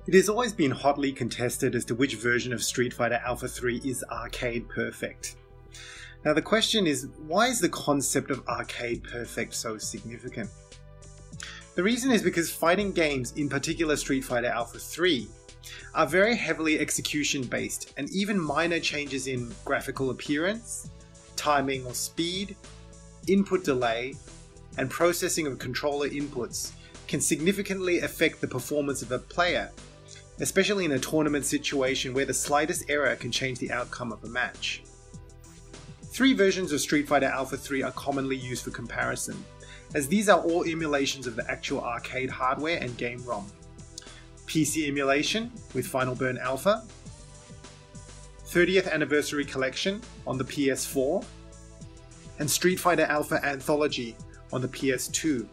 It has always been hotly contested as to which version of Street Fighter Alpha 3 is arcade perfect. Now the question is, why is the concept of arcade perfect so significant? The reason is because fighting games, in particular Street Fighter Alpha 3, are very heavily execution based, and even minor changes in graphical appearance, timing or speed, input delay, and processing of controller inputs can significantly affect the performance of a player, especially in a tournament situation where the slightest error can change the outcome of a match. Three versions of Street Fighter Alpha 3 are commonly used for comparison, as these are all emulations of the actual arcade hardware and game ROM. PC emulation with Final Burn Alpha, 30th Anniversary Collection on the PS4, and Street Fighter Alpha Anthology on the PS2.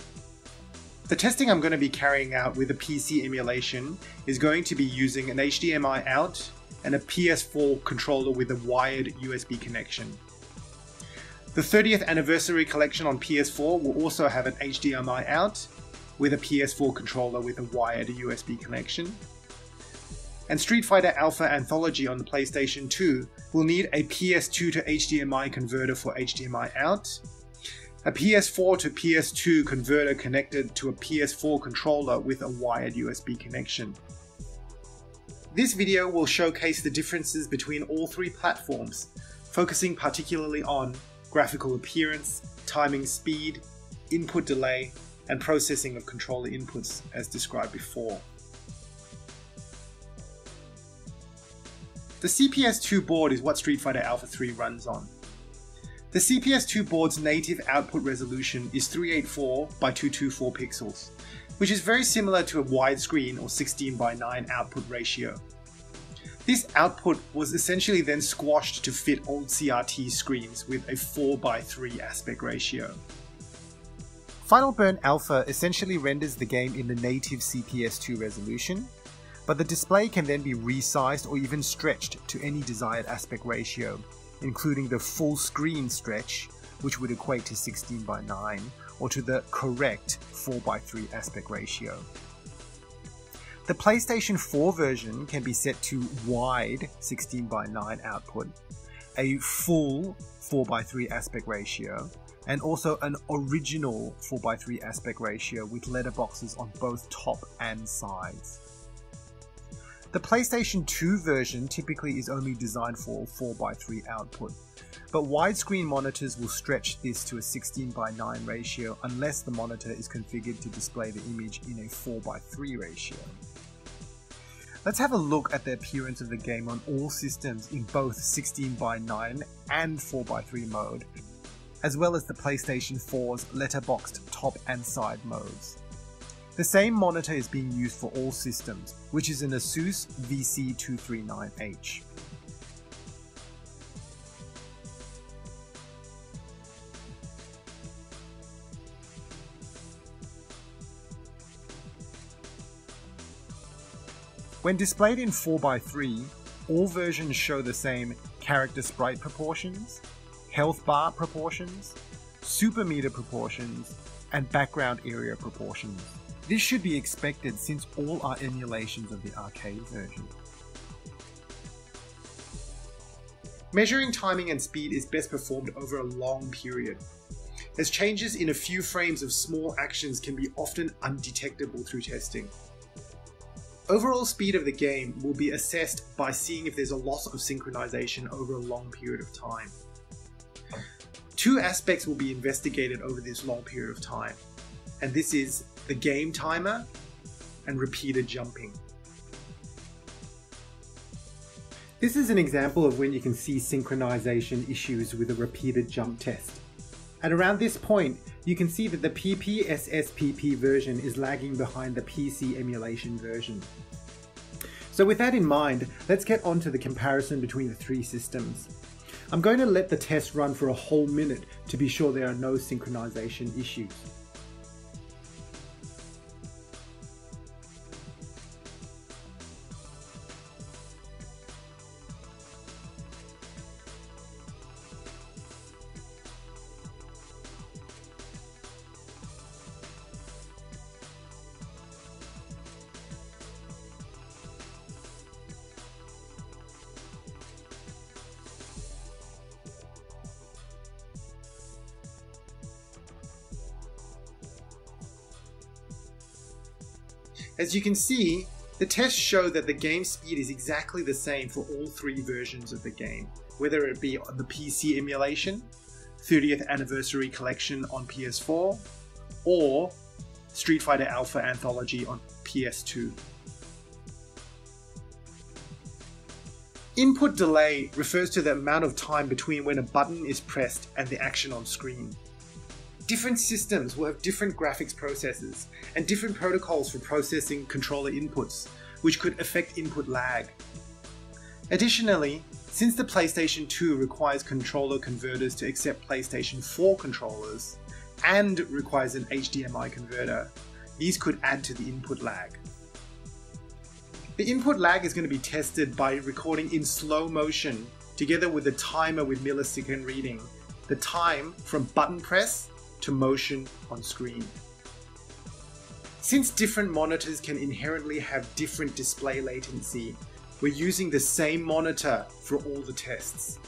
The testing I'm going to be carrying out with a PC emulation is going to be using an HDMI out and a PS4 controller with a wired USB connection. The 30th Anniversary Collection on PS4 will also have an HDMI out with a PS4 controller with a wired USB connection. And Street Fighter Alpha Anthology on the PlayStation 2 will need a PS2 to HDMI converter for HDMI out, a PS4 to PS2 converter connected to a PS4 controller with a wired USB connection. This video will showcase the differences between all three platforms, focusing particularly on graphical appearance, timing speed, input delay, and processing of controller inputs as described before. The CPS2 board is what Street Fighter Alpha 3 runs on. The CPS2 board's native output resolution is 384 by 224 pixels, which is very similar to a widescreen or 16:9 output ratio. This output was essentially then squashed to fit old CRT screens with a 4:3 aspect ratio. Final Burn Alpha essentially renders the game in the native CPS2 resolution, but the display can then be resized or even stretched to any desired aspect ratio, including the full screen stretch, which would equate to 16:9, or to the correct 4:3 aspect ratio. The PlayStation 4 version can be set to wide 16:9 output, a full 4:3 aspect ratio, and also an original 4:3 aspect ratio with letterboxes on both top and sides. The PlayStation 2 version typically is only designed for 4:3 output, but widescreen monitors will stretch this to a 16:9 ratio unless the monitor is configured to display the image in a 4:3 ratio. Let's have a look at the appearance of the game on all systems in both 16:9 and 4:3 mode, as well as the PlayStation 4's letterboxed top and side modes. The same monitor is being used for all systems, which is an Asus VC239H. When displayed in 4:3, all versions show the same character sprite proportions, health bar proportions, super meter proportions, and background area proportions. This should be expected since all are emulations of the arcade version. Measuring timing and speed is best performed over a long period, as changes in a few frames of small actions can be often undetectable through testing. Overall speed of the game will be assessed by seeing if there's a loss of synchronization over a long period of time. Two aspects will be investigated over this long period of time, and this is the game timer and repeated jumping. This is an example of when you can see synchronization issues with a repeated jump test. At around this point, you can see that the PPSSPP version is lagging behind the PC emulation version. So with that in mind, let's get on to the comparison between the three systems. I'm going to let the test run for a whole minute to be sure there are no synchronization issues. As you can see, the tests show that the game speed is exactly the same for all three versions of the game, whether it be on the PC emulation, 30th Anniversary Collection on PS4, or Street Fighter Alpha Anthology on PS2. Input delay refers to the amount of time between when a button is pressed and the action on screen. Different systems will have different graphics processors and different protocols for processing controller inputs, which could affect input lag. Additionally, since the PlayStation 2 requires controller converters to accept PlayStation 4 controllers and requires an HDMI converter, these could add to the input lag. The input lag is going to be tested by recording in slow motion together with a timer with millisecond reading, the time from button press to motion on screen. Since different monitors can inherently have different display latency, we're using the same monitor for all the tests.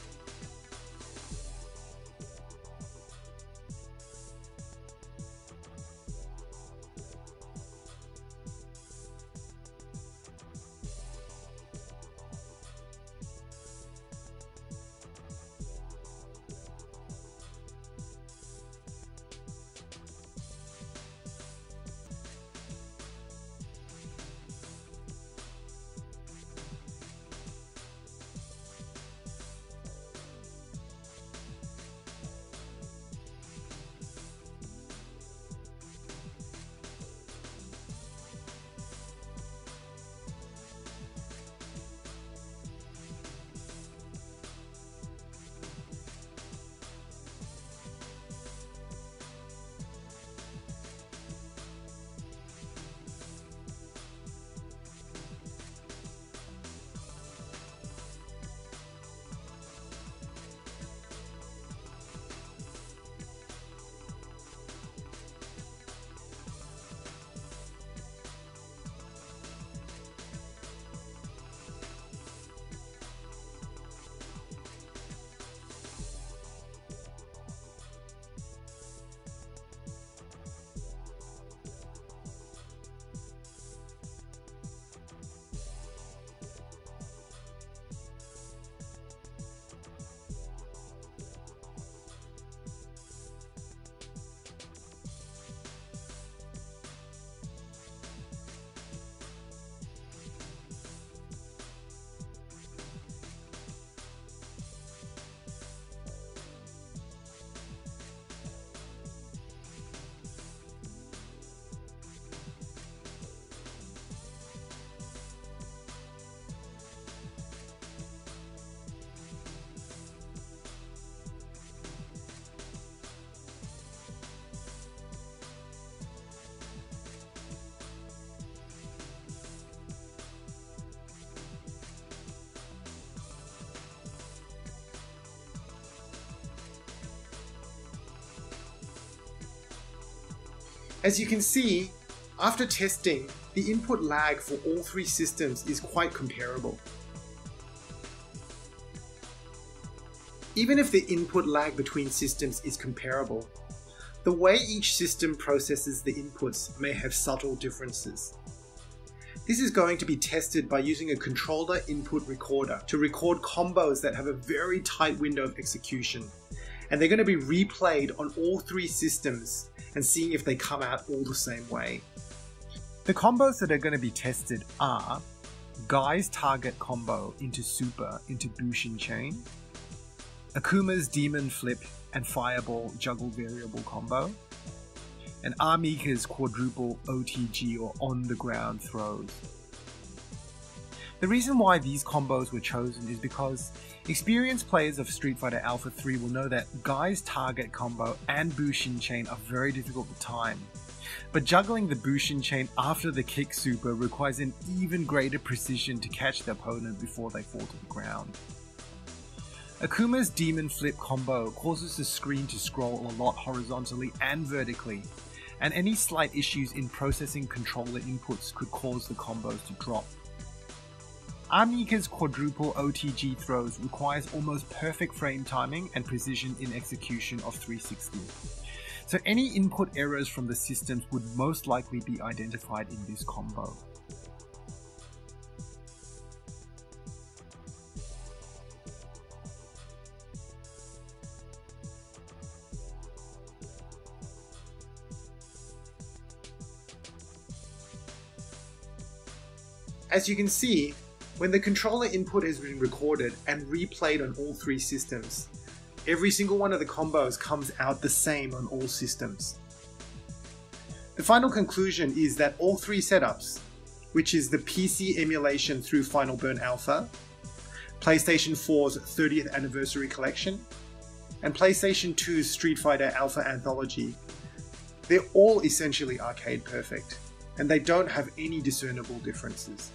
As you can see, after testing, the input lag for all three systems is quite comparable. Even if the input lag between systems is comparable, the way each system processes the inputs may have subtle differences. This is going to be tested by using a controller input recorder to record combos that have a very tight window of execution, and they're going to be replayed on all three systems and seeing if they come out all the same way. The combos that are going to be tested are Guy's target combo into super into Bushin chain, Akuma's demon flip and fireball juggle variable combo, and Amika's quadruple OTG or on the ground throws. The reason why these combos were chosen is because experienced players of Street Fighter Alpha 3 will know that Guy's target combo and Bushin chain are very difficult to time, but juggling the Bushin chain after the kick super requires an even greater precision to catch the opponent before they fall to the ground. Akuma's demon flip combo causes the screen to scroll a lot horizontally and vertically, and any slight issues in processing controller inputs could cause the combos to drop. Amika's quadruple OTG throws requires almost perfect frame timing and precision in execution of 360. so any input errors from the systems would most likely be identified in this combo. As you can see, when the controller input has been recorded and replayed on all three systems, every single one of the combos comes out the same on all systems. The final conclusion is that all three setups, which is the PC emulation through Final Burn Alpha, PlayStation 4's 30th Anniversary Collection, and PlayStation 2's Street Fighter Alpha Anthology, they're all essentially arcade perfect, and they don't have any discernible differences.